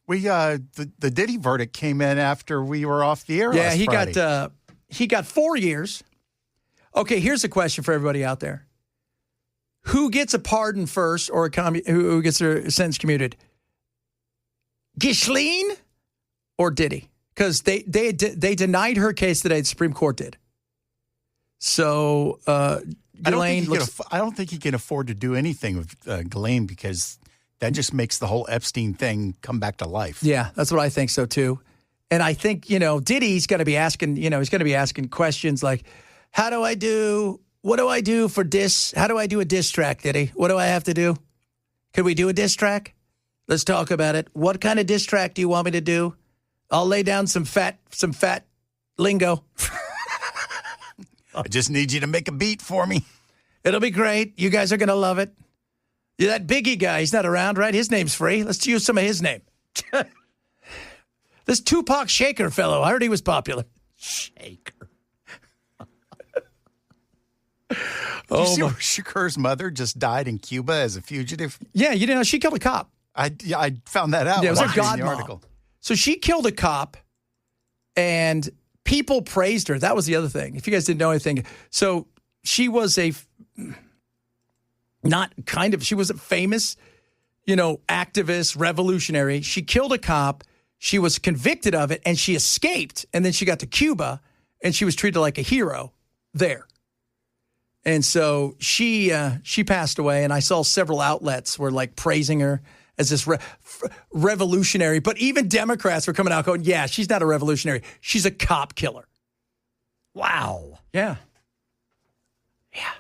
The Diddy verdict came in after we were off the air. Yeah, last Friday. he got 4 years. Okay, here's a question for everybody out there: who gets a pardon first, or who gets their sentence commuted? Ghislaine or Diddy? Because they denied her case today. The Supreme Court did. So Ghislaine I don't think he can afford to do anything with Ghislaine, because that just makes the whole Epstein thing come back to life. Yeah, that's what I think so too. And I think, Diddy's going to be asking, he's going to be asking questions like, what do I do for diss? How do I do a diss track, Diddy? What do I have to do? Could we do a diss track? Let's talk about it. What kind of diss track do you want me to do? I'll lay down some fat lingo. I just need you to make a beat for me. It'll be great. You guys are going to love it. Yeah, that Biggie guy, he's not around, right? His name's free. Let's use some of his name. This Tupac Shaker fellow, I heard he was popular. Shaker. Did you see where Shakur's mother just died in Cuba as a fugitive? Yeah, she killed a cop. I found that out. Yeah, it was her godmom. article. So she killed a cop, and people praised her. That was the other thing. If you guys didn't know anything. So she was she was a famous, activist, revolutionary. She killed a cop. She was convicted of it, and she escaped. And then she got to Cuba, and she was treated like a hero there. And so she passed away, and I saw several outlets were like praising her as this revolutionary. But even Democrats were coming out going, yeah, she's not a revolutionary. She's a cop killer. Wow. Yeah. Yeah.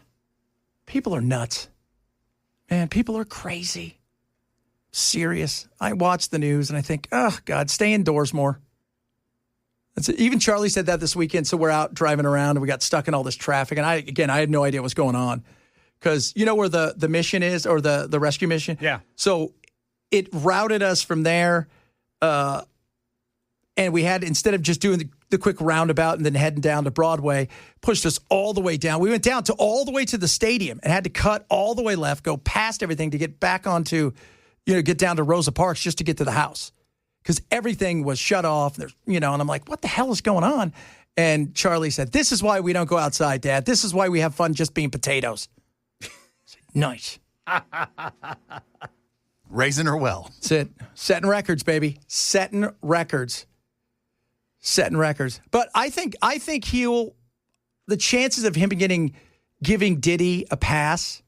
People are nuts. Man, people are crazy. Serious. I watch the news and I think, oh, God, stay indoors more. That's it. Even Charlie said that this weekend. So we're out driving around and we got stuck in all this traffic. And I had no idea what's going on. Because you know where the mission is, or the rescue mission? Yeah. So it routed us from there. And we had, instead of just doing the quick roundabout and then heading down to Broadway, pushed us all the way down. We went down to all the way to the stadium and had to cut all the way left, go past everything to get back onto, get down to Rosa Parks just to get to the house. Because everything was shut off. There's, and I'm like, what the hell is going on? And Charlie said, this is why we don't go outside, Dad. This is why we have fun just being potatoes. Nice. Raising her well. That's it. Setting records, baby. Setting records. But I think the chances of him giving Diddy a pass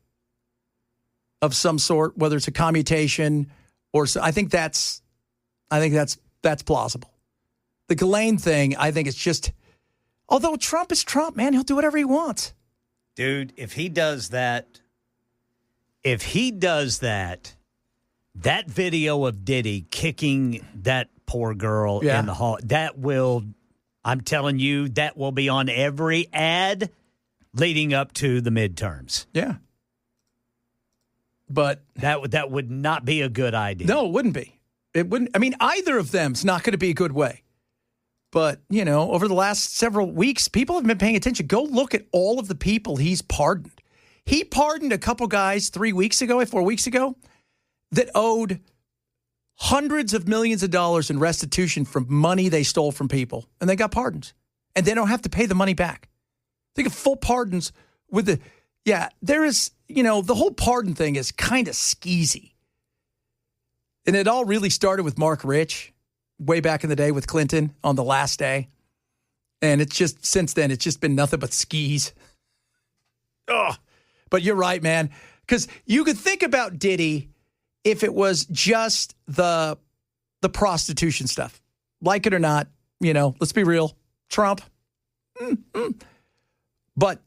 of some sort, whether it's a commutation or I think that's plausible. The Ghislaine thing, I think it's just, although Trump is Trump, man, he'll do whatever he wants. Dude, if he does that, that video of Diddy kicking that poor girl in the hall, I'm telling you, that will be on every ad leading up to the midterms. Yeah. But that would not be a good idea. No, it wouldn't be. It wouldn't. I mean, either of them's not going to be a good way. But, over the last several weeks, people have been paying attention. Go look at all of the people he's pardoned. He pardoned a couple guys 4 weeks ago, that owed hundreds of millions of dollars in restitution from money they stole from people. And they got pardons. And they don't have to pay the money back. They get full pardons with there is, the whole pardon thing is kind of skeezy. And it all really started with Mark Rich way back in the day with Clinton on the last day. And it's just, since then, it's just been nothing but skis. Oh, but you're right, man. Because you could think about Diddy if it was just the prostitution stuff. Like it or not, let's be real. Trump. But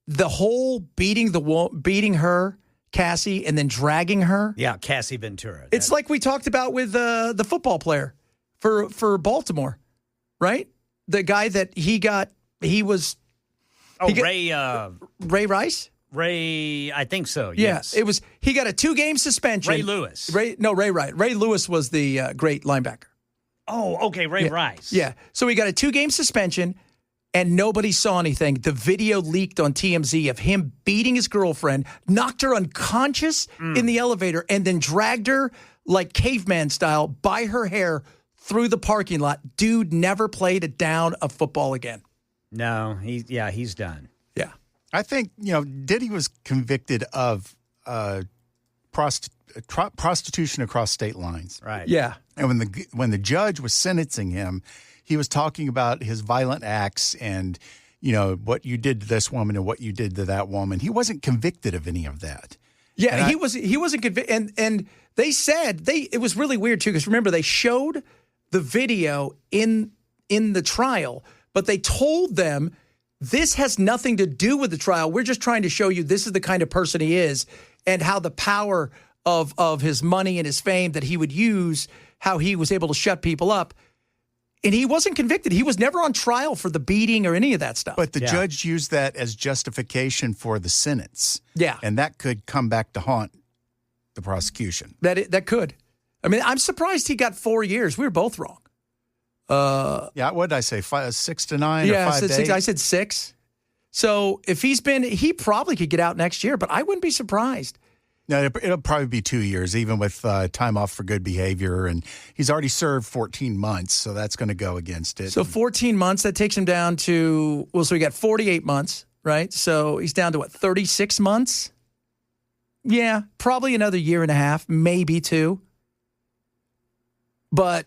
the whole beating her, Cassie, and then dragging her. Yeah, Cassie Ventura. It's like we talked about with the football player for Baltimore, right? The guy that Ray Rice? I think so, yes. Yeah, he got a 2-game suspension. Ray Lewis. Ray Rice. Ray Lewis was the great linebacker. Oh, okay, Ray Rice. Yeah, so he got a 2-game suspension, and nobody saw anything. The video leaked on TMZ of him beating his girlfriend, knocked her unconscious in the elevator, and then dragged her like caveman style, by her hair through the parking lot. Dude never played a down of football again. No, he's done. Yeah. I think, Diddy was convicted of prostitution across state lines. Right. Yeah. And when the judge was sentencing him, he was talking about his violent acts and, what you did to this woman and what you did to that woman. He wasn't convicted of any of that. Yeah, he wasn't convicted. And they said it was really weird too, because remember, they showed the video in the trial, but they told them this has nothing to do with the trial. We're just trying to show you this is the kind of person he is and how the power of his money and his fame that he would use, how he was able to shut people up. And he wasn't convicted. He was never on trial for the beating or any of that stuff. But the judge used that as justification for the sentence. Yeah. And that could come back to haunt the prosecution. That could. I mean, I'm surprised he got 4 years. We were both wrong. What did I say? 6 to 9 or 5 to 8? I said 6. So if he probably could get out next year, but I wouldn't be surprised. No, it'll probably be 2 years, even with time off for good behavior. And he's already served 14 months, so that's going to go against it. So 14 months, that takes him down to, so we got 48 months, right? So he's down to 36 months? Yeah, probably another year and a half, maybe 2. But,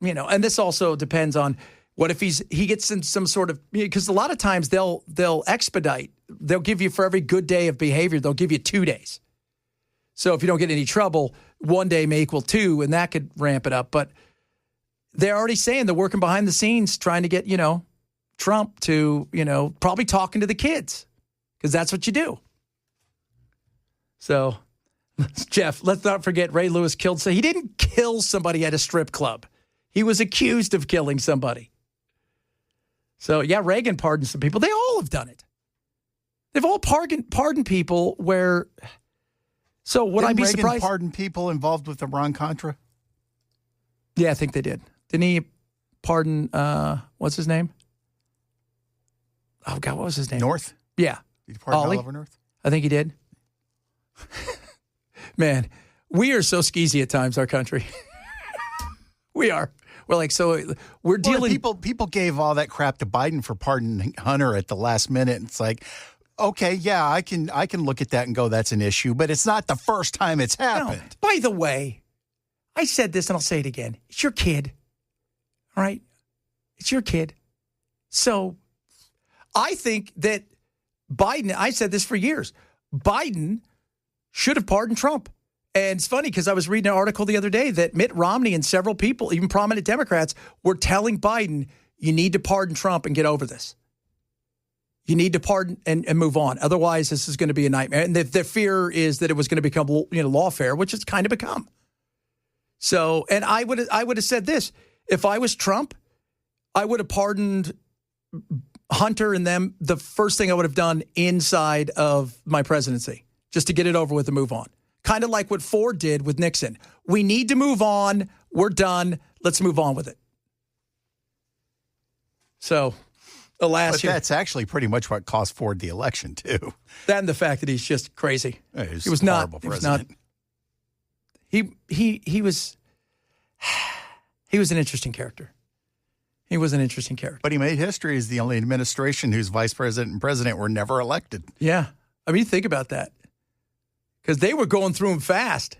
and this also depends on what if he gets in some sort of, because a lot of times they'll expedite. They'll give you, for every good day of behavior, they'll give you 2 days. So if you don't get any trouble, 1 day may equal 2, and that could ramp it up. But they're already saying they're working behind the scenes trying to get, Trump to, probably talking to the kids, because that's what you do. So, Jeff, let's not forget Ray Lewis killed. So he didn't kill somebody at a strip club. He was accused of killing somebody. So, yeah, Reagan pardoned some people. They all have done it. They've all pardoned people where. So would I be Reagan surprised? Pardon people involved with Iran-Contra? Yeah, I think they did. Didn't he pardon, what's his name? Oh, God, what was his name? North? Yeah. Did he pardon Ollie? Oliver North? I think he did. Man, we are so skeezy at times, our country. We are. We're like, so we're dealing. People gave all that crap to Biden for pardoning Hunter at the last minute. It's like, okay, yeah, I can look at that and go, that's an issue, but it's not the first time it's happened. No. By the way, I said this and I'll say it again. It's your kid. All right? It's your kid. So I think that Biden, I said this for years, Biden should have pardoned Trump. And it's funny because I was reading an article the other day that Mitt Romney and several people, even prominent Democrats, were telling Biden, you need to pardon Trump and get over this. You need to pardon and move on. Otherwise, this is going to be a nightmare. And the fear is that it was going to become lawfare, which it's kind of become. So, and I would have said this. If I was Trump, I would have pardoned Hunter and them the first thing I would have done inside of my presidency, just to get it over with and move on. Kind of like what Ford did with Nixon. We need to move on. We're done. Let's move on with it. So, but that's actually pretty much what cost Ford the election, too. That and the fact that he's just crazy. He was not. He was not. He was an interesting character. He was an interesting character. But he made history as the only administration whose vice president and president were never elected. Yeah. I mean, think about that. Because they were going through him fast.